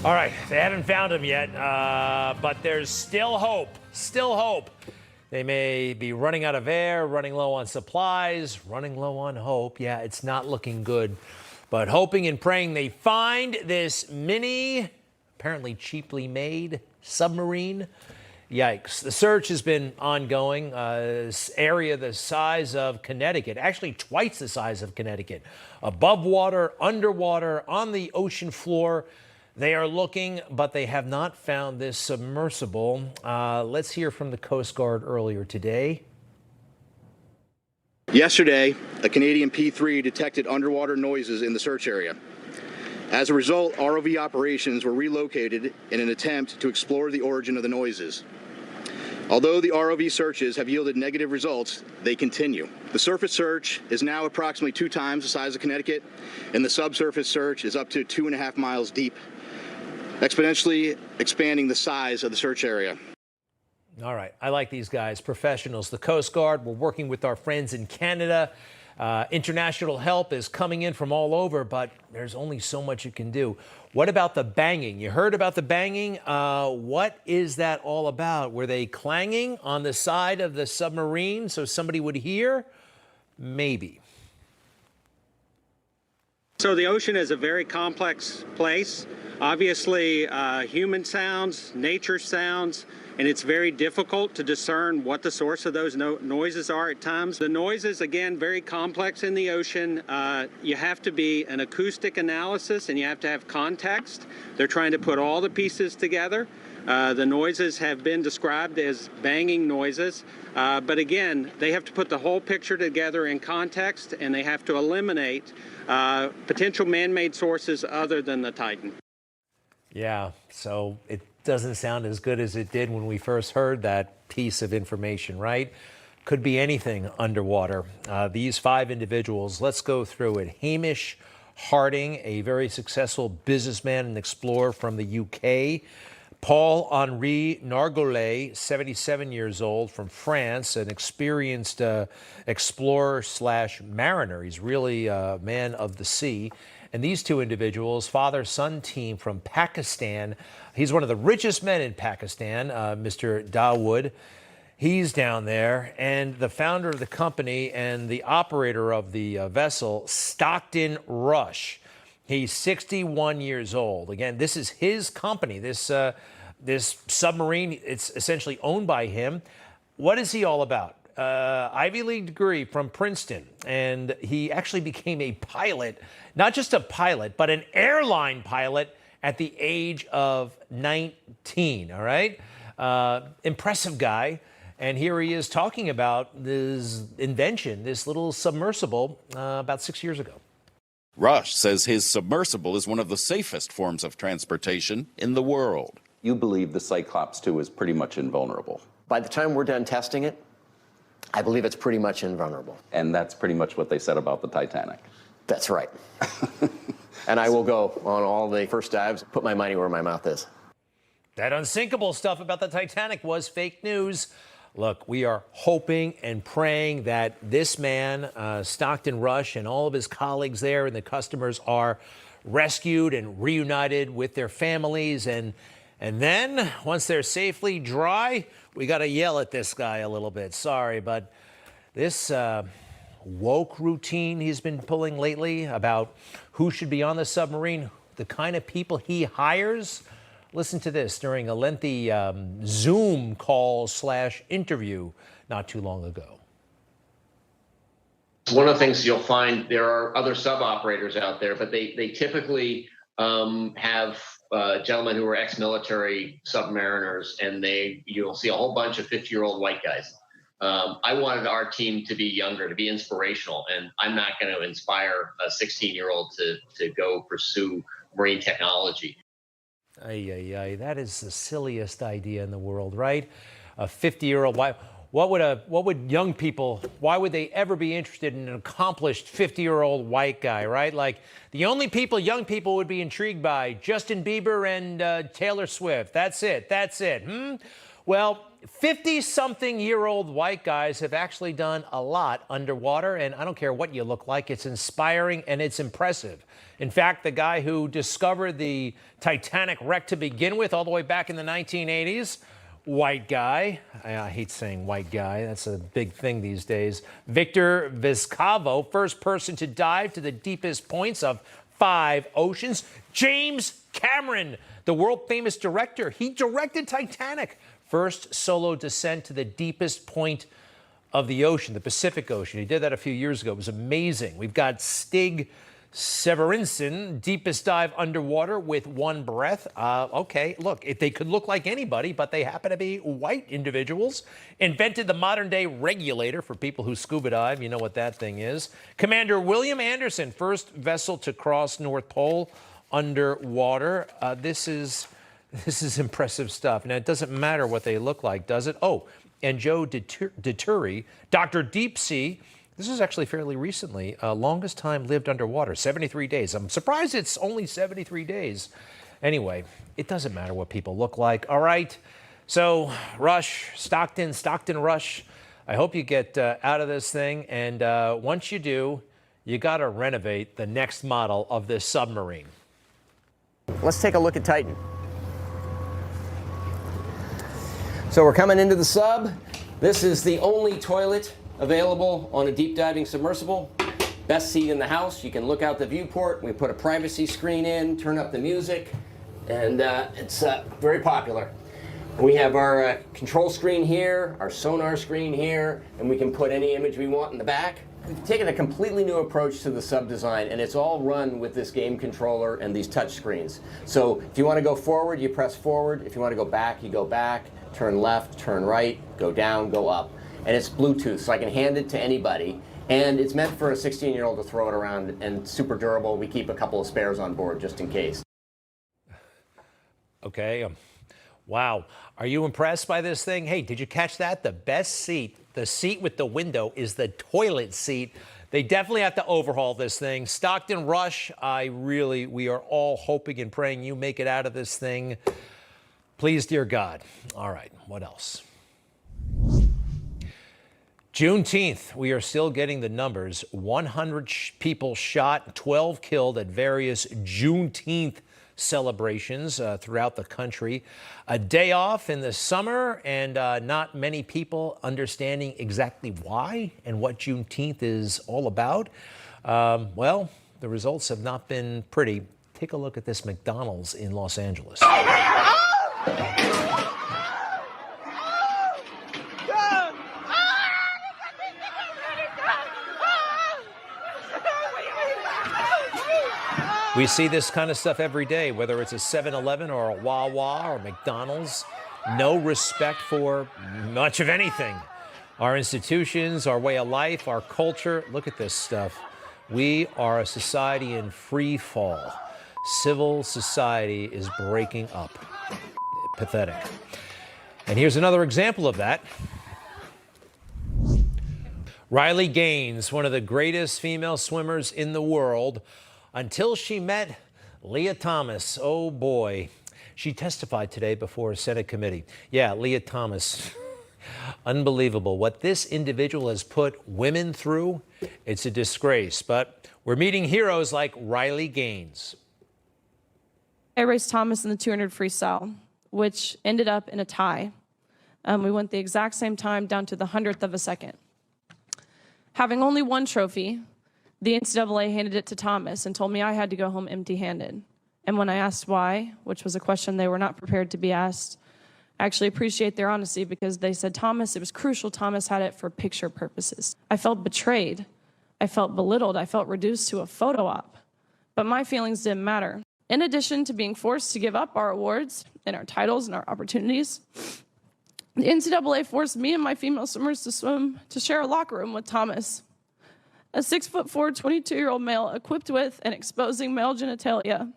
All right, they haven't found him yet, but there's still hope. Still hope. They may be running out of air, running low on supplies, running low on hope. Yeah, it's not looking good. But hoping and praying they find this mini, apparently cheaply made submarine. Yikes. The search has been ongoing. This area the size of Connecticut, actually twice the size of Connecticut. Above water, underwater, on the ocean floor. They are looking, but they have not found this submersible. Let's hear from the Coast Guard earlier today. Yesterday, a Canadian P3 detected underwater noises in the search area. As a result, ROV operations were relocated in an attempt to explore the origin of the noises. Although the ROV searches have yielded negative results, they continue. The surface search is now approximately 2 times the size of Connecticut, and the subsurface search is up to 2.5 miles deep, exponentially expanding the size of the search area. All right. I like these guys, professionals. The Coast Guard, we're working with our friends in Canada. International help is coming in from all over, but there's only so much you can do. What about the banging? You heard about the banging. What is that all about? Were they clanging on the side of the submarine so somebody would hear? Maybe. So the ocean is a very complex place. Obviously, human sounds, nature sounds, and it's very difficult to discern what the source of those noises are at times. The noises, again, very complex in the ocean. You have to be an acoustic analysis and you have to have context. They're trying to put all the pieces together. The noises have been described as banging noises, but again, they have to put the whole picture together in context and they have to eliminate potential man-made sources other than the Titan. Yeah, so it doesn't sound as good as it did when we first heard that piece of information, right? Could be anything underwater. These 5 individuals, let's go through it. Hamish Harding, a very successful businessman and explorer from the UK. Paul-Henri Nargolet, 77 years old, from France, an experienced explorer/mariner. He's really a man of the sea. And these 2 individuals, father-son team from Pakistan. He's one of the richest men in Pakistan, Mr. Dawood. He's down there. And the founder of the company and the operator of the vessel, Stockton Rush. He's 61 years old. Again, this is his company. This submarine, it's essentially owned by him. What is he all about? Ivy League degree from Princeton, and he actually became a pilot, not just a pilot, but an airline pilot at the age of 19, all right? Impressive guy, and here he is talking about this invention, this little submersible, about 6 years ago. Rush says his submersible is one of the safest forms of transportation in the world. You believe the Cyclops 2 is pretty much invulnerable. By the time we're done testing it, I believe it's pretty much invulnerable. And that's pretty much what they said about the Titanic. That's right. And I will go on all the first dives, put my money where my mouth is. That unsinkable stuff about the Titanic was fake news. Look, we are hoping and praying that this man, Stockton Rush, and all of his colleagues there and the customers are rescued and reunited with their families. And then, once they're safely dry, we got to yell at this guy a little bit. Sorry, but this woke routine he's been pulling lately about who should be on the submarine, the kind of people he hires. Listen to this during a lengthy Zoom call/interview not too long ago. One of the things you'll find, there are other sub-operators out there, but they typically have gentlemen who are ex-military submariners, and you'll see a whole bunch of 50-year-old white guys. I wanted our team to be younger, to be inspirational, and I'm not going to inspire a 16-year-old to go pursue marine technology. That is the silliest idea in the world, right? A 50-year-old wife. What would young people, why would they ever be interested in an accomplished 50-year-old white guy, right? Like, the only people young people would be intrigued by, Justin Bieber and Taylor Swift. That's it. Well, 50-something-year-old white guys have actually done a lot underwater, and I don't care what you look like, it's inspiring and it's impressive. In fact, the guy who discovered the Titanic wreck to begin with, all the way back in the 1980s, white guy, I hate saying white guy, that's a big thing these days, Victor Vescovo, first person to dive to the deepest points of 5 oceans. James Cameron, the world-famous director, he directed Titanic. First solo descent to the deepest point of the ocean, the Pacific Ocean. He did that a few years ago. It was amazing. We've got Stig Severinsen, deepest dive underwater with 1 breath. Okay, look, if they could look like anybody, but they happen to be white individuals. Invented the modern-day regulator for people who scuba dive. You know what that thing is. Commander William Anderson, first vessel to cross North Pole underwater. This is impressive stuff. Now, it doesn't matter what they look like, does it? Oh, and Joe Dituri, Dr. Deep Sea. This is actually fairly recently. Longest time lived underwater, 73 days. I'm surprised it's only 73 days. Anyway, it doesn't matter what people look like. All right. So, Rush, Stockton, Rush. I hope you get out of this thing. And once you do, you got to renovate the next model of this submarine. Let's take a look at Titan. So we're coming into the sub. This is the only toilet available on a deep diving submersible. Best seat in the house. You can look out the viewport. We put a privacy screen in, turn up the music, and it's very popular. We have our control screen here, our sonar screen here, and we can put any image we want in the back. We've taken a completely new approach to the sub design, and it's all run with this game controller and these touch screens. So if you want to go forward, you press forward. If you want to go back, you go back. Turn left, turn right, go down, go up. And it's Bluetooth, so I can hand it to anybody. And it's meant for a 16-year-old to throw it around, and super durable. We keep a couple of spares on board just in case. Okay. Wow. Are you impressed by this thing? Hey, did you catch that? The best seat, the seat with the window, is the toilet seat. They definitely have to overhaul this thing. Stockton, Rush, we are all hoping and praying you make it out of this thing. Please, dear God. All right, what else? Juneteenth, we are still getting the numbers. 100 people shot, 12 killed at various Juneteenth celebrations throughout the country. A day off in the summer, and not many people understanding exactly why and what Juneteenth is all about. Well, the results have not been pretty. Take a look at this McDonald's in Los Angeles. We see this kind of stuff every day, whether it's a 7-Eleven or a Wawa or McDonald's. No respect for much of anything. Our institutions, our way of life, our culture. Look at this stuff. We are a society in free fall. Civil society is breaking up. Pathetic. And here's another example of that. Riley Gaines, one of the greatest female swimmers in the world, until she met Leah Thomas. Oh boy. She testified today before a Senate committee. Yeah, Leah Thomas. Unbelievable. What this individual has put women through, it's a disgrace. But we're meeting heroes like Riley Gaines. I raced Thomas in the 200 freestyle, which ended up in a tie. We went the exact same time down to the 100th of a second. Having only one trophy, the NCAA handed it to Thomas and told me I had to go home empty-handed. And when I asked why, which was a question they were not prepared to be asked, I actually appreciate their honesty because they said, Thomas, it was crucial. Thomas had it for picture purposes. I felt betrayed. I felt belittled. I felt reduced to a photo op. But my feelings didn't matter. In addition to being forced to give up our awards and our titles and our opportunities, the NCAA forced me and my female swimmers to share a locker room with Thomas, a 6'4", 22-year-old male equipped with and exposing male genitalia.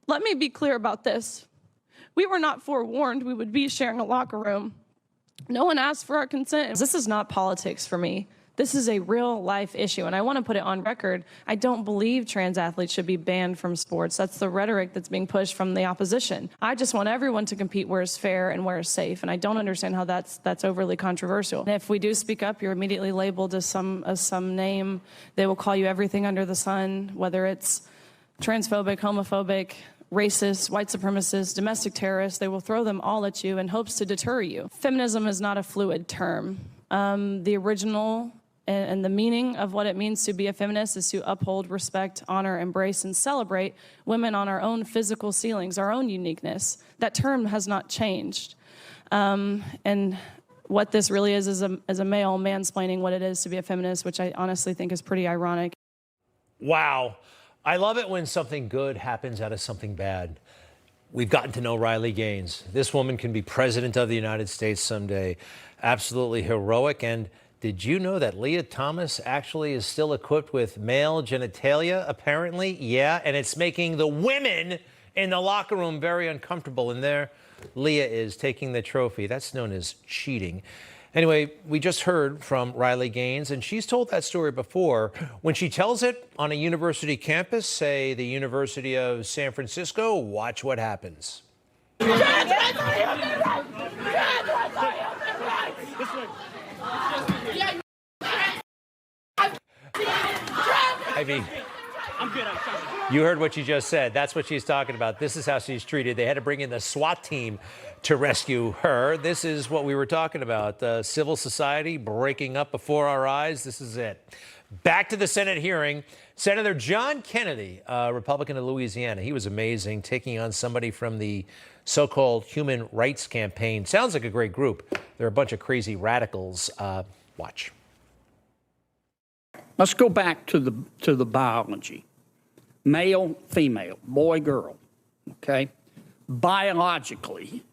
Let me be clear about this. We were not forewarned we would be sharing a locker room. No one asked for our consent. This is not politics for me. This is a real life issue, and I want to put it on record. I don't believe trans athletes should be banned from sports. That's the rhetoric that's being pushed from the opposition. I just want everyone to compete where it's fair and where it's safe, and I don't understand how that's overly controversial. And if we do speak up, you're immediately labeled as some name. They will call you everything under the sun, whether it's transphobic, homophobic, racist, white supremacist, domestic terrorist. They will throw them all at you in hopes to deter you. Feminism is not a fluid term. The original and the meaning of what it means to be a feminist is to uphold, respect, honor, embrace, and celebrate women on our own physical ceilings, our own uniqueness. That term has not changed. And what this really is a male mansplaining what it is to be a feminist, which I honestly think is pretty ironic. Wow. I love it when something good happens out of something bad. We've gotten to know Riley Gaines. This woman can be president of the United States someday. Absolutely heroic. And did you know that Leah Thomas actually is still equipped with male genitalia, apparently? Yeah, and it's making the women in the locker room very uncomfortable. And there Leah is taking the trophy. That's known as cheating. Anyway, we just heard from Riley Gaines, and she's told that story before. When she tells it on a university campus, say the University of San Francisco, watch what happens. I mean, you heard what she just said. That's what she's talking about. This is how she's treated. They had to bring in the SWAT team to rescue her. This is what we were talking about. Civil society breaking up before our eyes. This is it. Back to the Senate hearing. Senator John Kennedy, Republican of Louisiana, he was amazing, taking on somebody from the so-called Human Rights Campaign. Sounds like a great group. They're a bunch of crazy radicals. Watch. Let's go back to the biology. Male, female, boy, girl, okay? Biologically,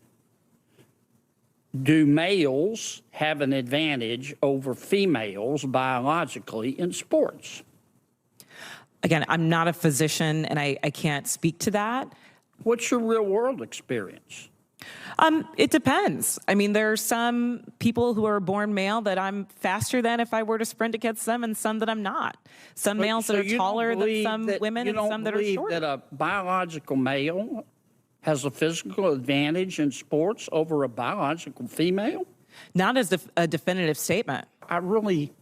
do males have an advantage over females biologically in sports? Again, I'm not a physician, and I can't speak to that. What's your real-world experience? It depends. I mean, there are some people who are born male that I'm faster than if I were to sprint against them, and some that I'm not. Some males that are taller than some women, and some that are shorter. You don't believe that a biological male has a physical advantage in sports over a biological female? Not as a definitive statement. I really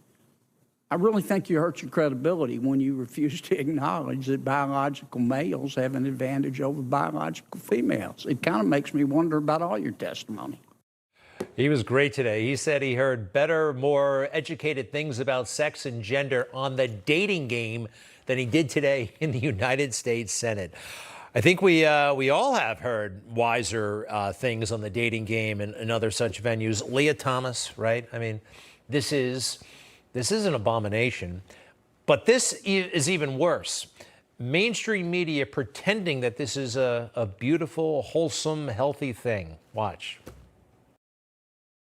think you hurt your credibility when you refuse to acknowledge that biological males have an advantage over biological females. It kind of makes me wonder about all your testimony. He was great today. He said he heard better, more educated things about sex and gender on the dating game than he did today in the United States Senate. I think we all have heard wiser things on the dating game and other such venues. Leah Thomas, right? I mean, this is an abomination, but this is even worse. Mainstream media pretending that this is a beautiful, wholesome, healthy thing. Watch.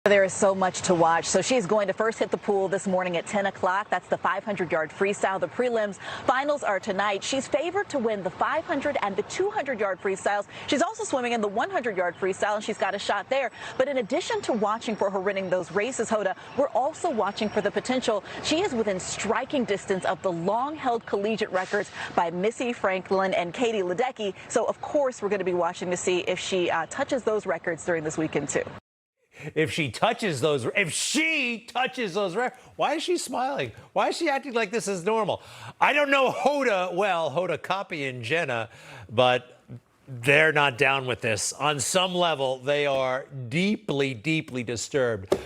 There is so much to watch. So she's going to first hit the pool this morning at 10 o'clock. That's the 500-yard freestyle. The prelims finals are tonight. She's favored to win the 500 and the 200-yard freestyles. She's also swimming in the 100-yard freestyle, and she's got a shot there. But in addition to watching for her winning those races, Hoda, we're also watching for the potential. She is within striking distance of the long-held collegiate records by Missy Franklin and Katie Ledecky. So, of course, we're going to be watching to see if she touches those records during this weekend, too. If she touches those, why is she smiling? Why is she acting like this is normal? I don't know Hoda Kotb and Jenna, but they're not down with this. On some level, they are deeply, deeply disturbed.